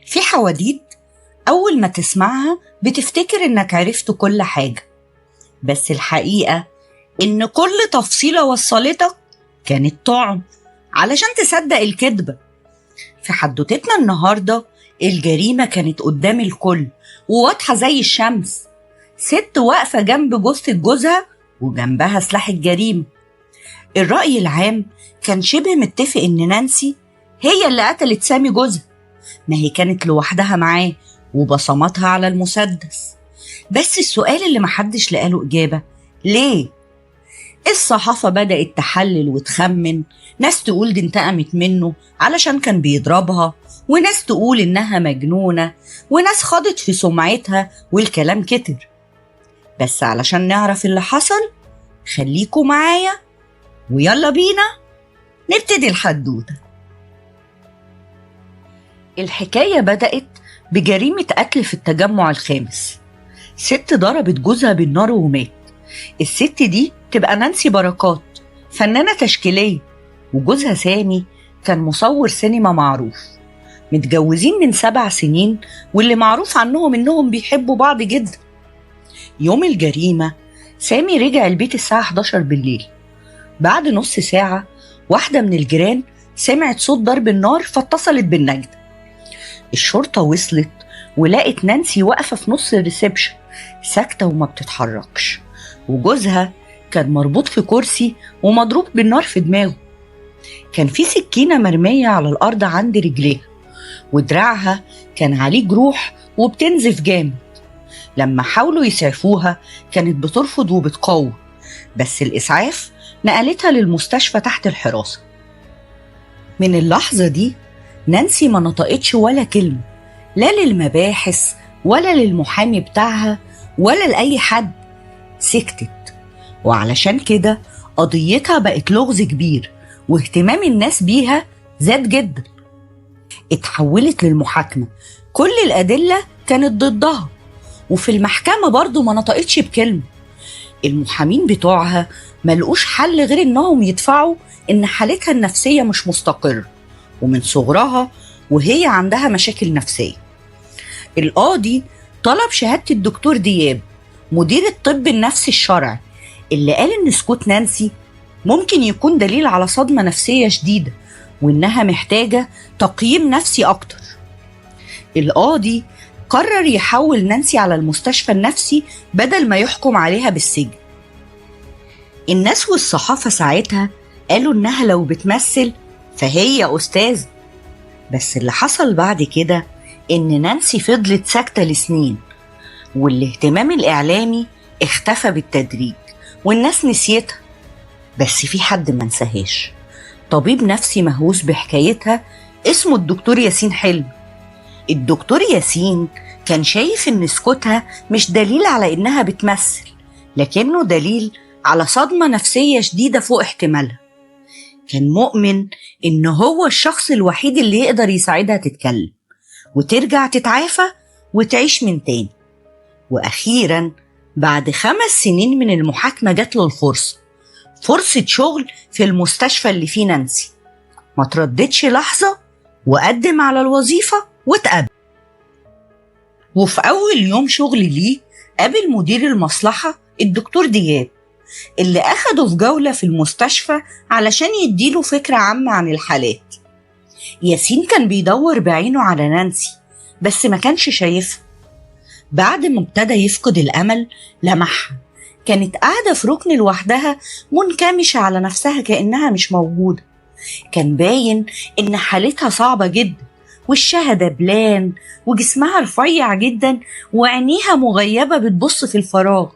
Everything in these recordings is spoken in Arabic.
في حواديت أول ما تسمعها بتفتكر إنك عرفت كل حاجة، بس الحقيقة إن كل تفصيلة وصلتك كانت طعم علشان تصدق الكذبة. في حدوتتنا النهاردة الجريمة كانت قدام الكل وواضحة زي الشمس. ست واقفة جنب جثة جوزها وجنبها سلاح الجريمة. الرأي العام كان شبه متفق إن نانسي هي اللي قتلت سامي جوزها، ما هي كانت لوحدها معاه وبصماتها على المسدس. بس السؤال اللي محدش لقاله إجابة، ليه؟ الصحافة بدأت تحلل وتخمن، ناس تقول دي انتقمت منه علشان كان بيضربها، وناس تقول إنها مجنونة، وناس خاضت في سمعتها، والكلام كتر. بس علشان نعرف اللي حصل خليكوا معايا ويلا بينا نبتدي الحدوتة. الحكاية بدأت بجريمة قتل في التجمع الخامس. ست ضربت جوزها بالنار ومات. الست دي تبقى نانسي بركات، فنانة تشكيلية، وجوزها سامي كان مصور سينما معروف، متجوزين من 7 سنين، واللي معروف عنهم إنهم بيحبوا بعض جدا. يوم الجريمة سامي رجع البيت الساعة 11 بالليل. بعد نص ساعة واحدة من الجيران سمعت صوت ضرب النار فاتصلت بالنجدة. الشرطة وصلت ولقت نانسي واقفة في نص الريسبشن ساكتة وما بتتحركش، وجوزها كان مربوط في كرسي ومضروب بالنار في دماغه. كان في سكينة مرمية على الأرض عند رجليها، ودراعها كان عليه جروح وبتنزف جامد. لما حاولوا يسعفوها كانت بترفض وبتقاوم، بس الإسعاف نقلتها للمستشفى تحت الحراسة. من اللحظة دي نانسي ما نطقتش ولا كلمة، لا للمباحث ولا للمحامي بتاعها ولا لأي حد، سكتت. وعلشان كده قضيتها بقت لغز كبير، واهتمام الناس بيها زاد جدا. اتحولت للمحاكمة، كل الأدلة كانت ضدها، وفي المحكمة برضو ما نطقتش بكلمة. المحامين بتوعها ملقوش حل غير انهم يدفعوا ان حالتها النفسية مش مستقرة، ومن صغرها وهي عندها مشاكل نفسية. القاضي طلب شهادة الدكتور دياب مدير الطب النفسي الشرعي، اللي قال ان سكوت نانسي ممكن يكون دليل على صدمة نفسية شديدة، وانها محتاجة تقييم نفسي اكتر. القاضي قرر يحول نانسي على المستشفى النفسي بدل ما يحكم عليها بالسجن. الناس والصحافة ساعتها قالوا إنها لو بتمثل فهي أستاذ. بس اللي حصل بعد كده إن نانسي فضلت ساكتة لسنين، والاهتمام الإعلامي اختفى بالتدريج والناس نسيتها. بس في حد ما نساهاش، طبيب نفسي مهووس بحكايتها اسمه الدكتور ياسين حلمي. الدكتور ياسين كان شايف إن سكوتها مش دليل على إنها بتمثل، لكنه دليل على صدمة نفسية شديدة فوق احتمالها. كان مؤمن إن هو الشخص الوحيد اللي يقدر يساعدها تتكلم وترجع تتعافى وتعيش من تاني. وأخيرا بعد 5 سنين من المحاكمة جات له الفرصة، فرصة شغل في المستشفى اللي فيه نانسي. ما ترددش لحظة وقدم على الوظيفة واتقبل. وفي أول يوم شغل ليه قابل مدير المصلحة الدكتور دياب، اللي أخده في جولة في المستشفى علشان يديله فكرة عامة عن الحالات. ياسين كان بيدور بعينه على نانسي بس ما كانش شايفها. بعد ما ابتدى يفقد الأمل لمحها، كانت قاعدة في ركن لوحدها منكمشة على نفسها كأنها مش موجودة. كان باين إن حالتها صعبة جدا، وشها دبلان وجسمها رفيع جدا وعينيها مغيبة بتبص في الفراغ.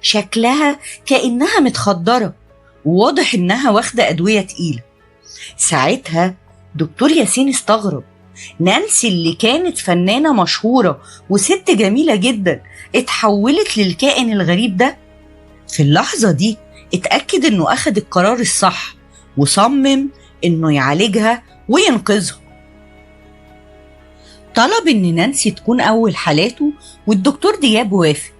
شكلها كأنها متخدرة، وواضح إنها واخدة أدوية تقيلة. ساعتها دكتور ياسين استغرب، نانسي اللي كانت فنانة مشهورة وست جميلة جدا اتحولت للكائن الغريب ده. في اللحظة دي اتأكد إنه أخد القرار الصح، وصمم إنه يعالجها وينقذها. طلب إن نانسي تكون أول حالاته، والدكتور دياب وافق.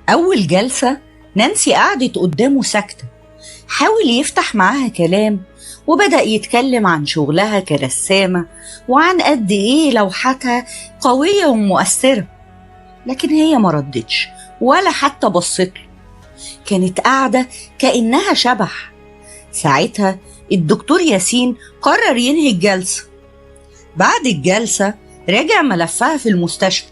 أول جلسة نانسي قعدت قدامه ساكتة، حاول يفتح معاها كلام وبدأ يتكلم عن شغلها كرسامة وعن قد إيه لوحاتها قوية ومؤثرة، لكن هي ما ردتش ولا حتى بصت له، كانت قاعدة كأنها شبح. ساعتها الدكتور ياسين قرر ينهي الجلسة. بعد الجلسة راجع ملفها في المستشفى،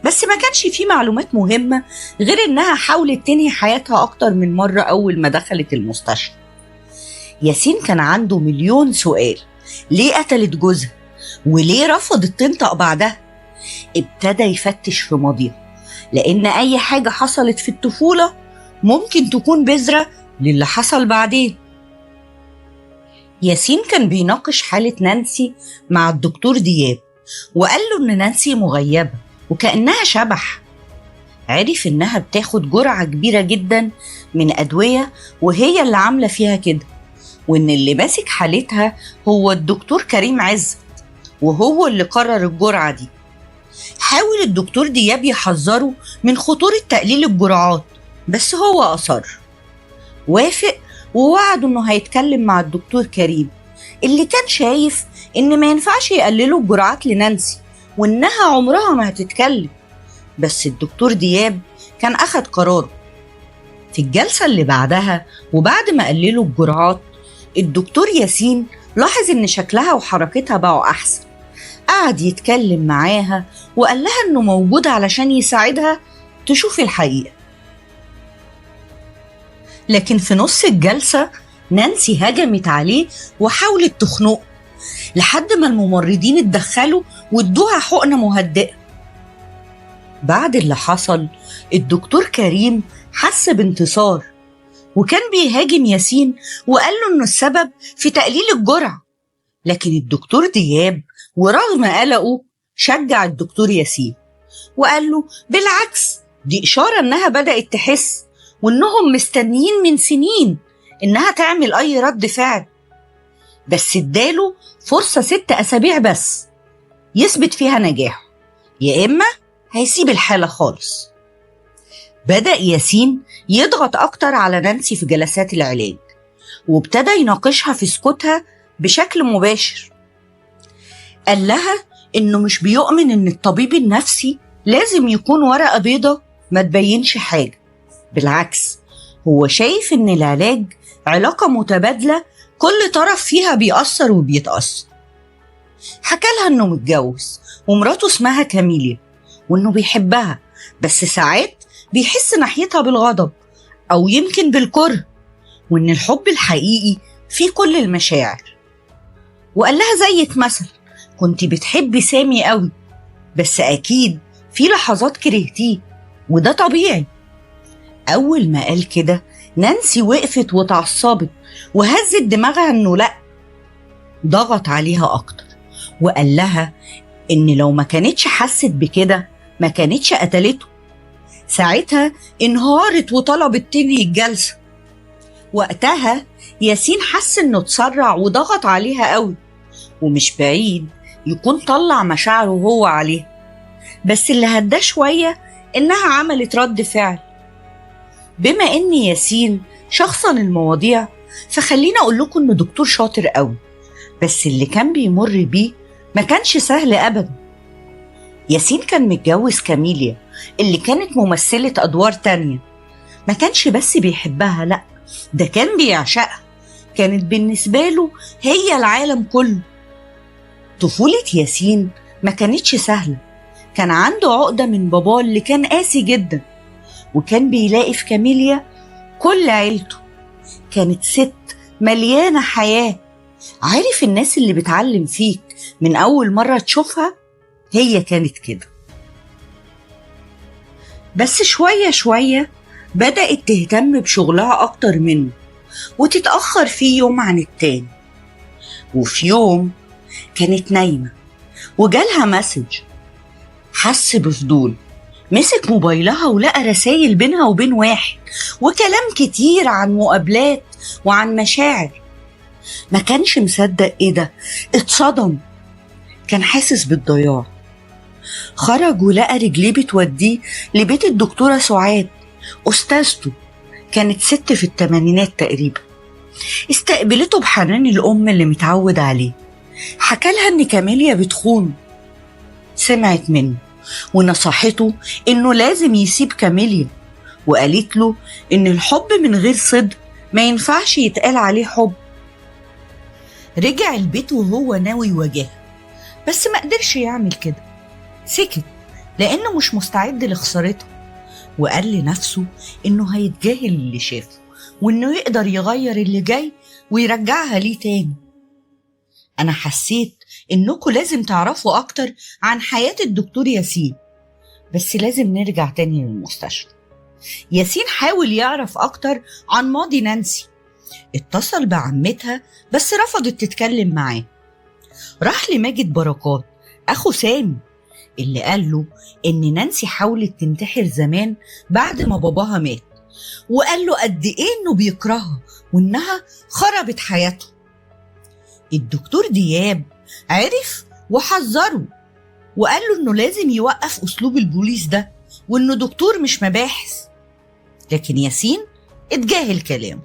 بس ما كانش فيه معلومات مهمة غير إنها حاولت تنهي حياتها أكتر من مرة أول ما دخلت المستشفى. ياسين كان عنده مليون سؤال: ليه قتلت جوزها؟ وليه رفضت تنطق بعدها؟ ابتدى يفتش في ماضيها، لأن أي حاجة حصلت في الطفولة ممكن تكون بذرة للي حصل بعدين. ياسين كان بيناقش حالة نانسي مع الدكتور دياب، وقال له إن نانسي مغيبة وكأنها شبح. عرف إنها بتاخد جرعة كبيرة جدا من أدوية وهي اللي عاملة فيها كده، وإن اللي ماسك حالتها هو الدكتور كريم عزت، وهو اللي قرر الجرعة دي. حاول الدكتور دياب يحذره من خطورة تقليل الجرعات، بس هو أصر. وافق ووعده إنه هيتكلم مع الدكتور كريم، اللي كان شايف إن ما ينفعش يقللوا الجرعات لنانسي وإنها عمرها ما هتتكلم. بس الدكتور دياب كان أخد قراره. في الجلسة اللي بعدها وبعد ما قللوا الجرعات، الدكتور ياسين لاحظ إن شكلها وحركتها بقوا أحسن. قعد يتكلم معاها وقال لها إنه موجود علشان يساعدها تشوف الحقيقة. لكن في نص الجلسة نانسي هجمت عليه وحاولت تخنقه، لحد ما الممرضين اتدخلوا وادوها حقنة مهدئة. بعد اللي حصل الدكتور كريم حس بانتصار، وكان بيهاجم ياسين وقال له إنه السبب في تقليل الجرعة. لكن الدكتور دياب ورغم قلقه شجع الدكتور ياسين وقال له بالعكس، دي إشارة إنها بدأت تحس، وإنهم مستنيين من سنين إنها تعمل أي رد فعل، بس اداله فرصة 6 أسابيع بس يثبت فيها نجاحه، يا إما هيسيب الحالة خالص. بدأ ياسين يضغط أكتر على نانسي في جلسات العلاج، وابتدى يناقشها في سكوتها بشكل مباشر. قال لها إنه مش بيؤمن إن الطبيب النفسي لازم يكون ورقة بيضة ما تبينش حاجة، بالعكس هو شايف إن العلاج علاقة متبادلة كل طرف فيها بيأثر وبيتأثر. حكى لها إنه متجوز ومراته اسمها كاميليا، وإنه بيحبها بس ساعات بيحس ناحيتها بالغضب أو يمكن بالكره، وإن الحب الحقيقي فيه كل المشاعر. وقال لها زيك مثلا كنت بتحبي سامي قوي، بس أكيد في لحظات كرهتيه وده طبيعي. أول ما قال كده نانسي وقفت وتعصبت وهزت دماغها إنه لأ. ضغط عليها أكتر وقال لها إن لو ما كانتش حست بكده ما كانتش قتلته. ساعتها انهارت وطلبت تنهي الجلسة. وقتها ياسين حس إنه اتسرع وضغط عليها قوي، ومش بعيد يكون طلع مشاعره هو عليها، بس اللي هداه شوية إنها عملت رد فعل. بما إن ياسين شخصن المواضيع، فخلينا أقول لكم إنه دكتور شاطر قوي، بس اللي كان بيمر بيه ما كانش سهل أبدا. ياسين كان متجوز كاميليا اللي كانت ممثلة أدوار تانية. ما كانش بس بيحبها، لأ ده كان بيعشقها، كانت بالنسبة له هي العالم كله. طفولة ياسين ما كانتش سهلة، كان عنده عقدة من باباه اللي كان قاسي جدا، وكان بيلاقي في كاميليا كل عيلته. كانت ست مليانة حياة. عارف الناس اللي بتعلم فيك من أول مرة تشوفها؟ هي كانت كده. بس شوية شوية بدأت تهتم بشغلها أكتر منه وتتأخر فيه يوم عن التاني. وفي يوم كانت نايمة وجالها مسج، حس بفضول، مسك موبايلها ولقى رسايل بينها وبين واحد وكلام كتير عن مقابلات وعن مشاعر. ما كانش مصدق، ايه ده؟ اتصدم، كان حاسس بالضياع. خرج ولقى رجليه بتوديه لبيت الدكتورة سعاد أستاذته، كانت ست في الثمانينات تقريبا. استقبلته بحنان الأم اللي متعود عليه، حكالها إن كاميليا بتخون. سمعت منه ونصحته إنه لازم يسيب كاميليا، وقالت له إن الحب من غير صدق ما ينفعش يتقال عليه حب. رجع البيت وهو ناوي يواجهها، بس ما قدرش يعمل كده. سكت لأنه مش مستعد لخسارتها، وقال لنفسه إنه هيتجاهل اللي شافه، وإنه يقدر يغير اللي جاي ويرجعها ليه تاني. أنا حسيت إنكم لازم تعرفوا أكتر عن حياة الدكتور ياسين، بس لازم نرجع تاني للمستشفى. ياسين حاول يعرف أكتر عن ماضي نانسي، اتصل بعمتها بس رفضت تتكلم معاه. راح لماجد بركات أخو سامي اللي قال له إن نانسي حاولت تنتحر زمان بعد ما باباها مات، وقال له قد إيه إنه بيكرهها وإنها خربت حياته. الدكتور دياب عرف وحذره، وقال له إنه لازم يوقف أسلوب البوليس ده، وإنه دكتور مش مباحث. لكن ياسين اتجاهل كلامه.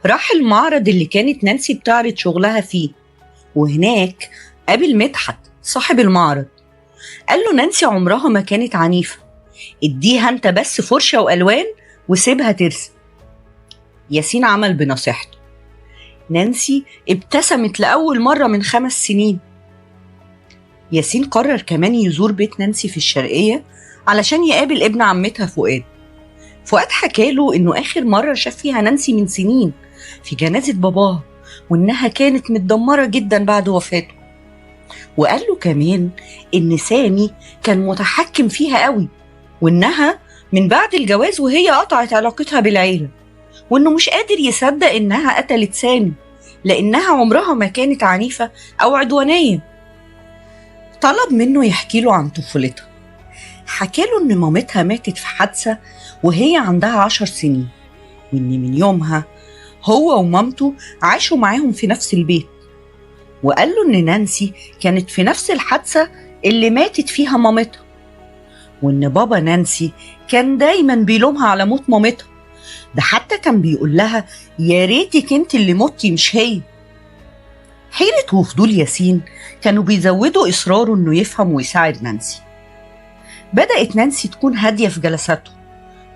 راح المعرض اللي كانت نانسي بتعرض شغلها فيه، وهناك قابل مدحت صاحب المعرض. قال له نانسي عمرها ما كانت عنيفة، اديها انت بس فرشة وألوان وسيبها ترسم. ياسين عمل بنصيحته. نانسي ابتسمت لأول مرة من 5 سنين. ياسين قرر كمان يزور بيت نانسي في الشرقية علشان يقابل ابن عمتها فؤاد. فؤاد حكاله إنه آخر مرة شاف فيها نانسي من سنين في جنازة باباها، وإنها كانت متدمرة جدا بعد وفاته. وقال له كمان إن سامي كان متحكم فيها قوي، وإنها من بعد الجواز وهي قطعت علاقتها بالعيلة، وإنه مش قادر يصدق إنها قتلت سامي لأنها عمرها ما كانت عنيفة أو عدوانية. طلب منه يحكي له عن طفولتها. حكاله إن مامتها ماتت في حادثة وهي عندها 10 سنين، وإن من يومها هو ومامته عاشوا معاهم في نفس البيت. وقال له إن نانسي كانت في نفس الحادثة اللي ماتت فيها مامتها، وإن بابا نانسي كان دايما بيلومها على موت مامتها، ده حتى كان بيقول لها يا ريتك انت اللي متي مش هي. حيرة وفضول ياسين كانوا بيزودوا إصراره إنه يفهم ويساعد نانسي. بدأت نانسي تكون هادية في جلساته،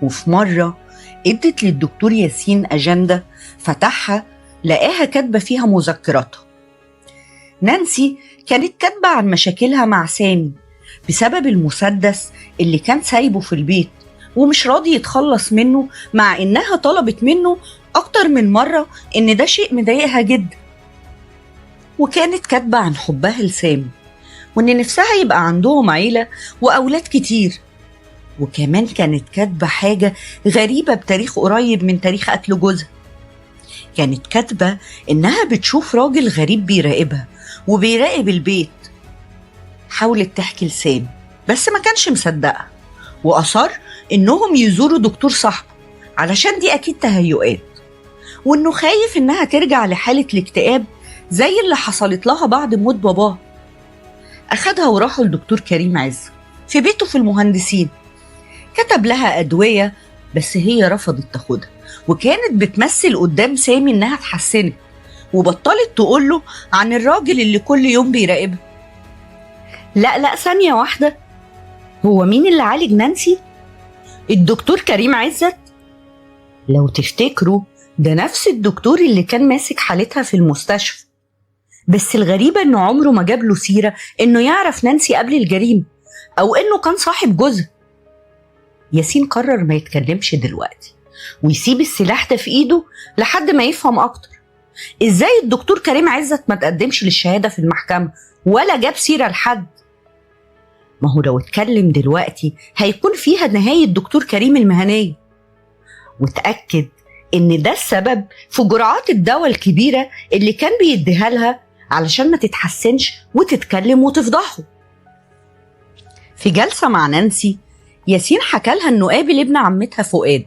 وفي مرة ادت للدكتور ياسين أجندة فتحها لقاها كاتبة فيها مذكراتها. نانسي كانت كاتبة عن مشاكلها مع سامي بسبب المسدس اللي كان سايبه في البيت ومش راضي يتخلص منه، مع إنها طلبت منه أكتر من مرة إن ده شيء مضايقها جدا. وكانت كاتبة عن حبها لسامي، وإن نفسها يبقى عندهم عيلة وأولاد كتير. وكمان كانت كاتبة حاجة غريبة بتاريخ قريب من تاريخ قتل جوزها. كانت كاتبة إنها بتشوف راجل غريب بيراقبها وبيراقب البيت. حاولت تحكي لسامي بس ما كانش مصدقها، وأصر إنهم يزوروا دكتور صاحبه علشان دي أكيد تهيؤات، وإنه خايف إنها ترجع لحالة الاكتئاب زي اللي حصلت لها بعد موت باباها. أخدها وراحوا لدكتور كريم عز في بيته في المهندسين. كتب لها أدوية بس هي رفضت تاخدها، وكانت بتمثل قدام سامي إنها اتحسنت، وبطلت تقوله عن الراجل اللي كل يوم بيراقبها. لا ثانية واحدة، هو مين اللي عالج نانسي؟ الدكتور كريم عزت؟ لو تفتكروا ده نفس الدكتور اللي كان ماسك حالتها في المستشفى، بس الغريبة إنه عمره ما جاب له سيرة إنه يعرف نانسي قبل الجريمة أو إنه كان صاحب جوزها. ياسين قرر ما يتكلمش دلوقتي ويسيب السلاح ده في إيده لحد ما يفهم أكتر. إزاي الدكتور كريم عزت ما تقدمش للشهادة في المحكمة ولا جاب سيرة لحد؟ ما هو لو اتكلم دلوقتي هيكون فيها نهاية الدكتور كريم المهنية. وتأكد إن ده السبب في جرعات الدواء الكبيرة اللي كان بيديها لها علشان ما تتحسنش وتتكلم وتفضحه. في جلسة مع نانسي، ياسين حكالها إنه قابل ابن عمتها فؤاد،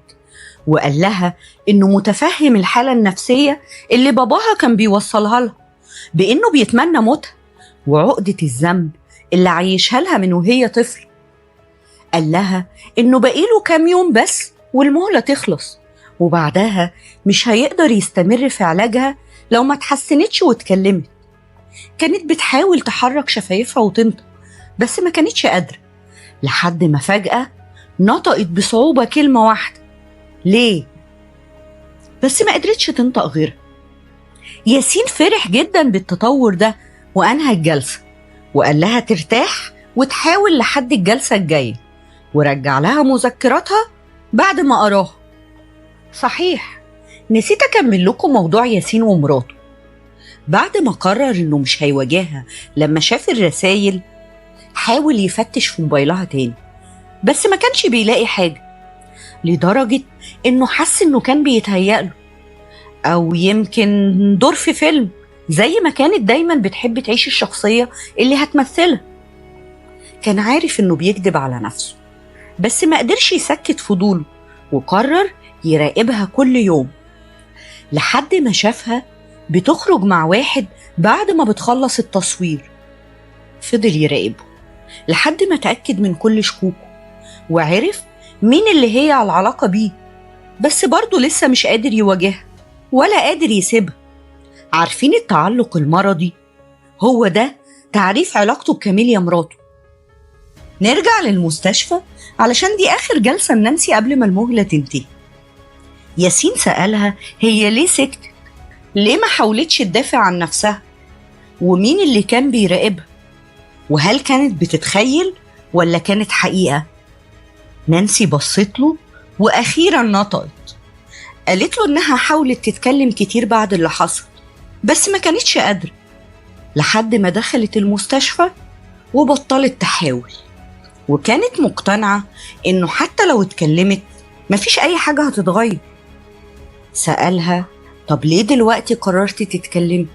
وقال لها إنه متفهم الحالة النفسية اللي باباها كان بيوصلها لها، بإنه بيتمنى موتها وعقدة الذنب اللي عايشها لها من وهي طفل. قال لها إنه بقيله كام يوم بس والمهلة تخلص، وبعدها مش هيقدر يستمر في علاجها لو ما اتحسنتش واتكلمت. كانت بتحاول تحرك شفايفها وتنطق بس ما كانتش قادرة، لحد ما فجأة نطقت بصعوبة كلمة واحدة: ليه؟ بس ما قدرتش تنطق غيرها. ياسين فرح جدا بالتطور ده وأنهى الجلسة، وقال لها ترتاح وتحاول لحد الجلسة الجاية، ورجع لها مذكراتها بعد ما قراها. صحيح، نسيت أكمل لكم موضوع ياسين ومراته. بعد ما قرر إنه مش هيواجهها لما شاف الرسايل، حاول يفتش في موبايلها تاني بس ما كانش بيلاقي حاجة، لدرجة إنه حس إنه كان بيتهيأله، أو يمكن دور في فيلم زي ما كانت دايما بتحب تعيش الشخصية اللي هتمثلها. كان عارف إنه بيكذب على نفسه بس ما قدرش يسكت فضوله، وقرر يراقبها كل يوم لحد ما شافها بتخرج مع واحد بعد ما بتخلص التصوير. فضل يراقبه لحد ما تأكد من كل شكوكه وعرف مين اللي هي على العلاقة بيه، بس برضه لسه مش قادر يواجهها ولا قادر يسيبها. عارفين التعلق المرضي؟ هو ده تعريف علاقته بكاميليا مراته. نرجع للمستشفى علشان دي آخر جلسة لنانسي قبل ما المهلة تنتهي. ياسين سألها هي ليه سكتت؟ ليه ما حاولتش تدافع عن نفسها؟ ومين اللي كان بيراقبها؟ وهل كانت بتتخيل ولا كانت حقيقة؟ نانسي بصت له وأخيرا نطقت. قالت له إنها حاولت تتكلم كتير بعد اللي حصل بس ما كانتش قادرة، لحد ما دخلت المستشفى وبطلت تحاول، وكانت مقتنعة إنه حتى لو اتكلمت مفيش أي حاجة هتتغير. سألها طب ليه دلوقتي قررتي تتكلمي؟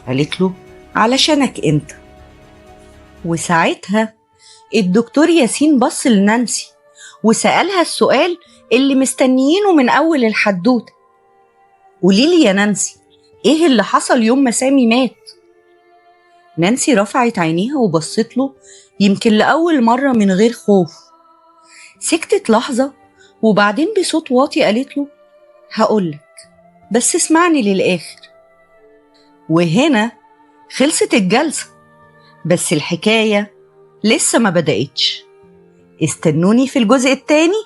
قالت له علشانك انت. وساعتها الدكتور ياسين بص لنانسي وسألها السؤال اللي مستنيينه من أول الحدوتة: قوليلي يا نانسي، ايه اللي حصل يوم ما سامي مات؟ نانسي رفعت عينيها وبصت له يمكن لأول مرة من غير خوف. سكتت لحظة وبعدين بصوت واطي قالت له هقولك بس اسمعني للآخر. وهنا خلصت الجلسة، بس الحكاية لسه ما بدأتش. استنوني في الجزء التاني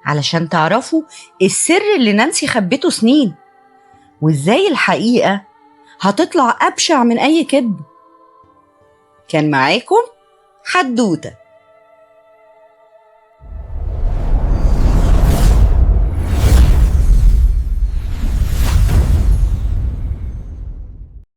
علشان تعرفوا السر اللي نانسي خبته سنين، وازاي الحقيقة هتطلع أبشع من أي كذب. كان معاكم حدوتة.